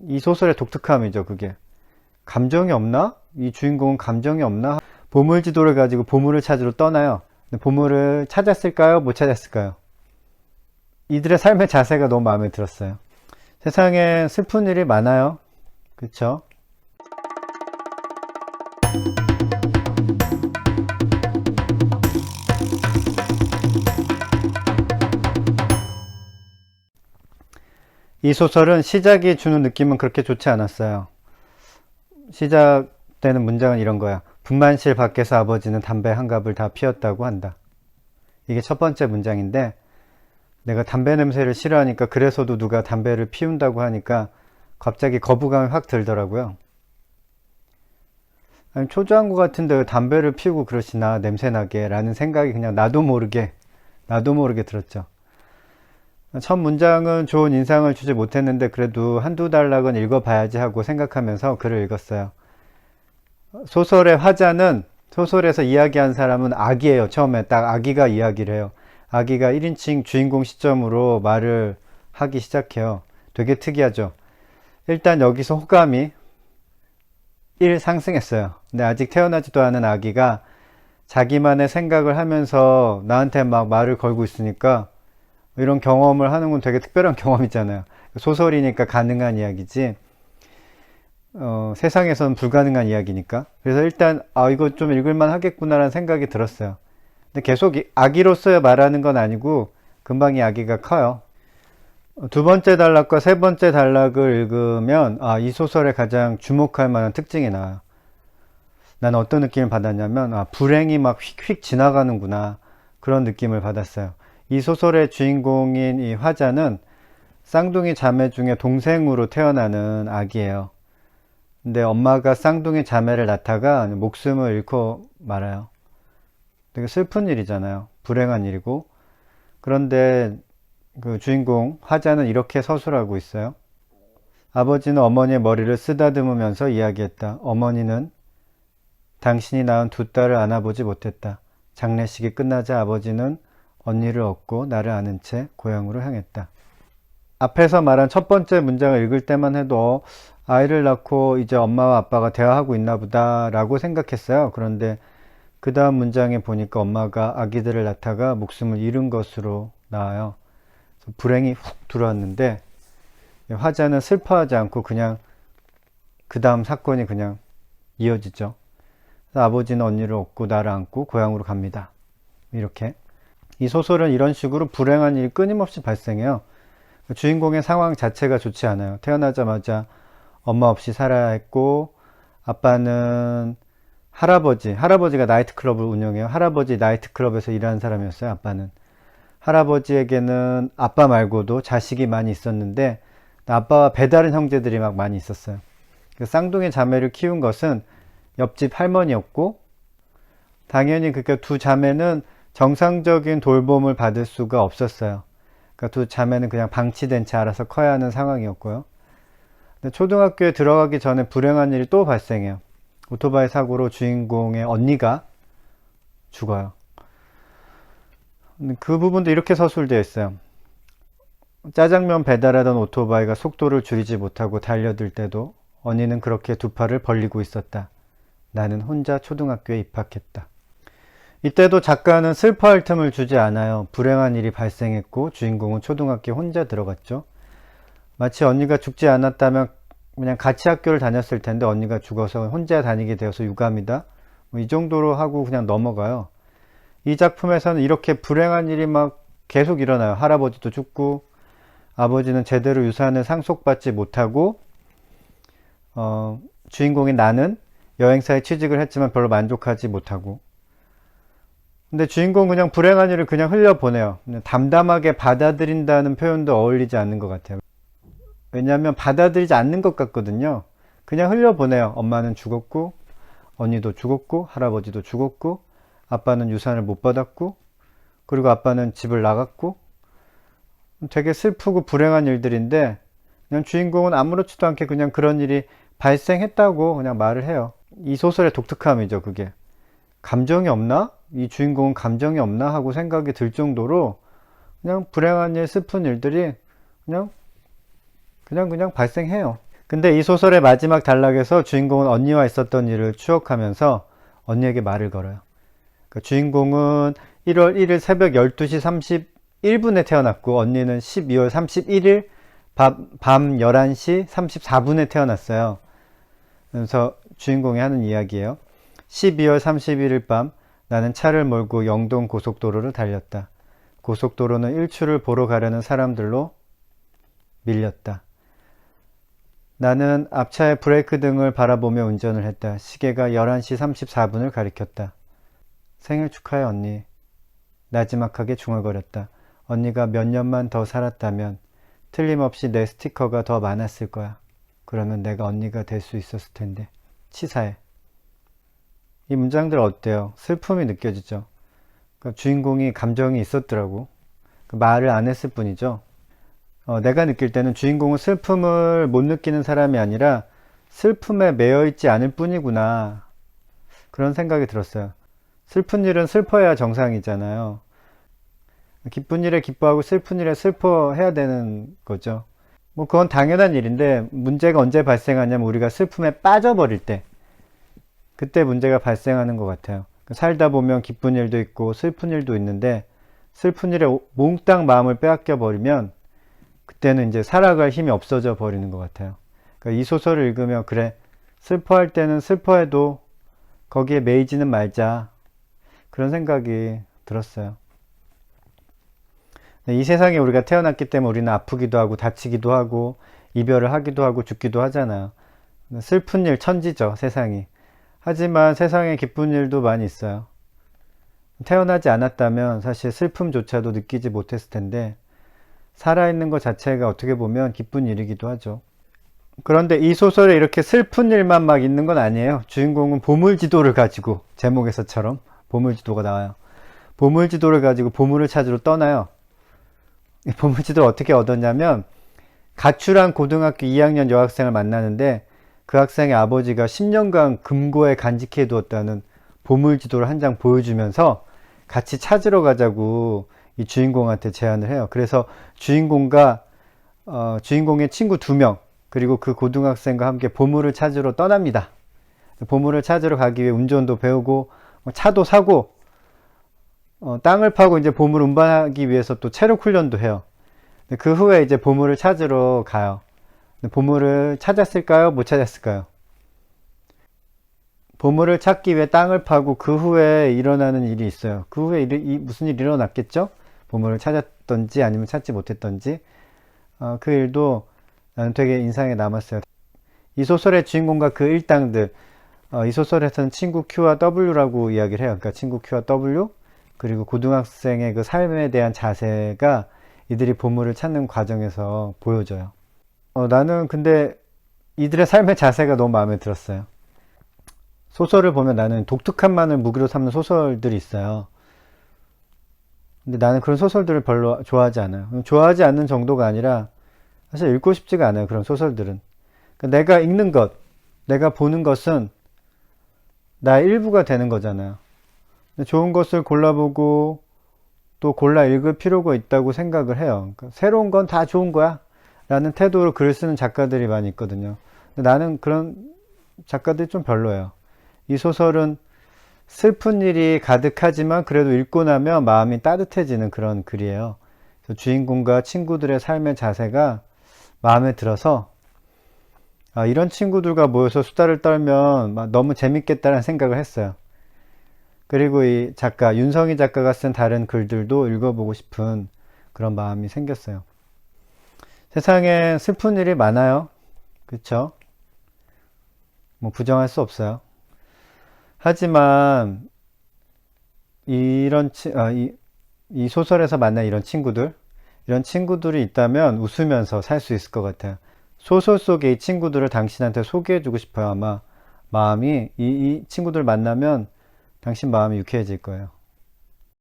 이 소설의 독특함이죠, 그게. 감정이 없나? 이 주인공은 감정이 없나? 보물지도를 가지고 보물을 찾으러 떠나요. 근데 보물을 찾았을까요? 못 찾았을까요? 이들의 삶의 자세가 너무 마음에 들었어요. 세상에 슬픈 일이 많아요. 그쵸? 이 소설은 시작이 주는 느낌은 그렇게 좋지 않았어요. 시작되는 문장은 이런 거야. 분만실 밖에서 아버지는 담배 한 갑을 다 피웠다고 한다. 이게 첫 번째 문장인데, 내가 담배 냄새를 싫어하니까, 그래서도 누가 담배를 피운다고 하니까 갑자기 거부감이 확 들더라고요. 아니, 초조한 것 같은데 왜 담배를 피우고 그러시나, 냄새나게 라는 생각이 그냥 나도 모르게 들었죠. 첫 문장은 좋은 인상을 주지 못했는데 그래도 한두 단락은 읽어봐야지 하고 생각하면서 글을 읽었어요. 소설의 화자는, 소설에서 이야기한 사람은 아기예요. 처음에 딱 아기가 이야기를 해요. 아기가 1인칭 주인공 시점으로 말을 하기 시작해요. 되게 특이하죠. 일단 여기서 호감이 1 상승했어요. 근데 아직 태어나지도 않은 아기가 자기만의 생각을 하면서 나한테 막 말을 걸고 있으니까, 이런 경험을 하는 건 되게 특별한 경험이잖아요. 소설이니까 가능한 이야기지, 세상에서는 불가능한 이야기니까. 그래서 일단 이거 좀 읽을만 하겠구나라는 생각이 들었어요. 근데 계속 아기로서 말하는 건 아니고 금방 이 아기가 커요. 두 번째 단락과 세 번째 단락을 읽으면 이 소설의 가장 주목할 만한 특징이 나와요. 나는 어떤 느낌을 받았냐면, 불행이 막 휙휙 지나가는구나, 그런 느낌을 받았어요. 이 소설의 주인공인 이 화자는 쌍둥이 자매 중에 동생으로 태어나는 아기예요. 근데 엄마가 쌍둥이 자매를 낳다가 목숨을 잃고 말아요. 되게 슬픈 일이잖아요. 불행한 일이고. 그런데 그 주인공 화자는 이렇게 서술하고 있어요. 아버지는 어머니의 머리를 쓰다듬으면서 이야기했다. 어머니는 당신이 낳은 두 딸을 안아보지 못했다. 장례식이 끝나자 아버지는 언니를 업고 나를 안은 채 고향으로 향했다. 앞에서 말한 첫 번째 문장을 읽을 때만 해도 아이를 낳고 이제 엄마와 아빠가 대화하고 있나 보다 라고 생각했어요. 그런데 그 다음 문장에 보니까 엄마가 아기들을 낳다가 목숨을 잃은 것으로 나와요. 불행이 훅 들어왔는데 화자는 슬퍼하지 않고 그냥 그 다음 사건이 그냥 이어지죠. 아버지는 언니를 업고 나를 안고 고향으로 갑니다. 이렇게. 이 소설은 이런 식으로 불행한 일이 끊임없이 발생해요. 주인공의 상황 자체가 좋지 않아요. 태어나자마자 엄마 없이 살아야 했고, 아빠는 할아버지가 나이트클럽을 운영해요. 할아버지 나이트클럽에서 일하는 사람이었어요. 아빠는. 할아버지에게는 아빠 말고도 자식이 많이 있었는데, 아빠와 배다른 형제들이 막 많이 있었어요. 쌍둥이 자매를 키운 것은 옆집 할머니였고, 당연히 그러니까 두 자매는 정상적인 돌봄을 받을 수가 없었어요. 그러니까 두 자매는 그냥 방치된 채 알아서 커야 하는 상황이었고요. 근데 초등학교에 들어가기 전에 불행한 일이 또 발생해요. 오토바이 사고로 주인공의 언니가 죽어요. 그 부분도 이렇게 서술되어 있어요. 짜장면 배달하던 오토바이가 속도를 줄이지 못하고 달려들 때도 언니는 그렇게 두 팔을 벌리고 있었다. 나는 혼자 초등학교에 입학했다. 이때도 작가는 슬퍼할 틈을 주지 않아요. 불행한 일이 발생했고 주인공은 초등학교에 혼자 들어갔죠. 마치 언니가 죽지 않았다면 그냥 같이 학교를 다녔을 텐데 언니가 죽어서 혼자 다니게 되어서 유감이다, 이 정도로 하고 그냥 넘어가요. 이 작품에서는 이렇게 불행한 일이 막 계속 일어나요. 할아버지도 죽고, 아버지는 제대로 유산을 상속받지 못하고, 주인공인 나는 여행사에 취직을 했지만 별로 만족하지 못하고. 근데 주인공 그냥 불행한 일을 그냥 흘려보내요. 그냥 담담하게 받아들인다는 표현도 어울리지 않는 것 같아요. 왜냐하면 받아들이지 않는 것 같거든요. 그냥 흘려보내요. 엄마는 죽었고, 언니도 죽었고, 할아버지도 죽었고, 아빠는 유산을 못 받았고, 그리고 아빠는 집을 나갔고, 되게 슬프고 불행한 일들인데, 그냥 주인공은 아무렇지도 않게 그냥 그런 일이 발생했다고 그냥 말을 해요. 이 소설의 독특함이죠, 그게. 감정이 없나? 이 주인공은 감정이 없나? 하고 생각이 들 정도로 그냥 불행한 일, 슬픈 일들이 그냥 발생해요. 근데 이 소설의 마지막 단락에서 주인공은 언니와 있었던 일을 추억하면서 언니에게 말을 걸어요. 그러니까 주인공은 1월 1일 새벽 12시 31분에 태어났고 언니는 12월 31일 밤 11시 34분에 태어났어요. 그래서 주인공이 하는 이야기예요. 12월 31일 밤 나는 차를 몰고 영동 고속도로를 달렸다. 고속도로는 일출을 보러 가려는 사람들로 밀렸다. 나는 앞차의 브레이크 등을 바라보며 운전을 했다. 시계가 11시 34분을 가리켰다. 생일 축하해 언니. 나지막하게 중얼거렸다. 언니가 몇 년만 더 살았다면 틀림없이 내 스티커가 더 많았을 거야. 그러면 내가 언니가 될 수 있었을 텐데. 치사해. 이 문장들 어때요? 슬픔이 느껴지죠? 그러니까 주인공이 감정이 있었더라고. 말을 안 했을 뿐이죠. 내가 느낄 때는 주인공은 슬픔을 못 느끼는 사람이 아니라 슬픔에 매여 있지 않을 뿐이구나. 그런 생각이 들었어요. 슬픈 일은 슬퍼야 정상이잖아요. 기쁜 일에 기뻐하고 슬픈 일에 슬퍼해야 되는 거죠. 뭐 그건 당연한 일인데 문제가 언제 발생하냐면 우리가 슬픔에 빠져버릴 때 그때 문제가 발생하는 것 같아요. 살다 보면 기쁜 일도 있고 슬픈 일도 있는데 슬픈 일에 몽땅 마음을 빼앗겨 버리면 그때는 이제 살아갈 힘이 없어져 버리는 것 같아요. 그러니까 이 소설을 읽으면 그래 슬퍼할 때는 슬퍼해도 거기에 매이지는 말자 그런 생각이 들었어요. 이 세상에 우리가 태어났기 때문에 우리는 아프기도 하고 다치기도 하고 이별을 하기도 하고 죽기도 하잖아요. 슬픈 일 천지죠 세상이. 하지만 세상에 기쁜 일도 많이 있어요. 태어나지 않았다면 사실 슬픔조차도 느끼지 못했을 텐데 살아있는 것 자체가 어떻게 보면 기쁜 일이기도 하죠. 그런데 이 소설에 이렇게 슬픈 일만 막 있는 건 아니에요. 주인공은 보물지도를 가지고 제목에서처럼 보물지도가 나와요. 보물지도를 가지고 보물을 찾으러 떠나요. 이 보물지도를 어떻게 얻었냐면 가출한 고등학교 2학년 여학생을 만나는데 그 학생의 아버지가 10년간 금고에 간직해 두었다는 보물지도를 한 장 보여주면서 같이 찾으러 가자고 이 주인공한테 제안을 해요. 그래서 주인공과 주인공의 친구 2명 그리고 그 고등학생과 함께 보물을 찾으러 떠납니다. 보물을 찾으러 가기 위해 운전도 배우고 차도 사고 땅을 파고 이제 보물을 운반하기 위해서 또 체력 훈련도 해요. 그 후에 이제 보물을 찾으러 가요. 보물을 찾았을까요? 못 찾았을까요? 보물을 찾기 위해 땅을 파고 그 후에 일어나는 일이 있어요. 그 후에 무슨 일이 일어났겠죠? 보물을 찾았던지 아니면 찾지 못했던지 그 일도 나는 되게 인상에 남았어요. 이 소설의 주인공과 그 일당들 이 소설에서는 친구 Q와 W라고 이야기를 해요. 그러니까 친구 Q와 W 그리고 고등학생의 그 삶에 대한 자세가 이들이 보물을 찾는 과정에서 보여져요. 나는 근데 이들의 삶의 자세가 너무 마음에 들었어요. 소설을 보면 나는 독특함만을 무기로 삼는 소설들이 있어요. 근데 나는 그런 소설들을 별로 좋아하지 않아요. 좋아하지 않는 정도가 아니라 사실 읽고 싶지가 않아요. 그런 소설들은. 그러니까 내가 읽는 것, 내가 보는 것은 나의 일부가 되는 거잖아요. 좋은 것을 골라보고 또 골라 읽을 필요가 있다고 생각을 해요. 그러니까 새로운 건 다 좋은 거야 라는 태도로 글을 쓰는 작가들이 많이 있거든요. 근데 나는 그런 작가들이 좀 별로예요. 이 소설은 슬픈 일이 가득하지만 그래도 읽고 나면 마음이 따뜻해지는 그런 글이에요. 그래서 주인공과 친구들의 삶의 자세가 마음에 들어서 이런 친구들과 모여서 수다를 떨면 너무 재밌겠다는 생각을 했어요. 그리고 이 작가 윤성희 작가가 쓴 다른 글들도 읽어보고 싶은 그런 마음이 생겼어요. 세상에 슬픈 일이 많아요. 그렇죠? 뭐 부정할 수 없어요. 하지만 이 소설에서 만난 이런 친구들이 있다면 웃으면서 살 수 있을 것 같아요. 소설 속의 이 친구들을 당신한테 소개해주고 싶어요. 아마 마음이 이 친구들 만나면 당신 마음이 유쾌해질 거예요.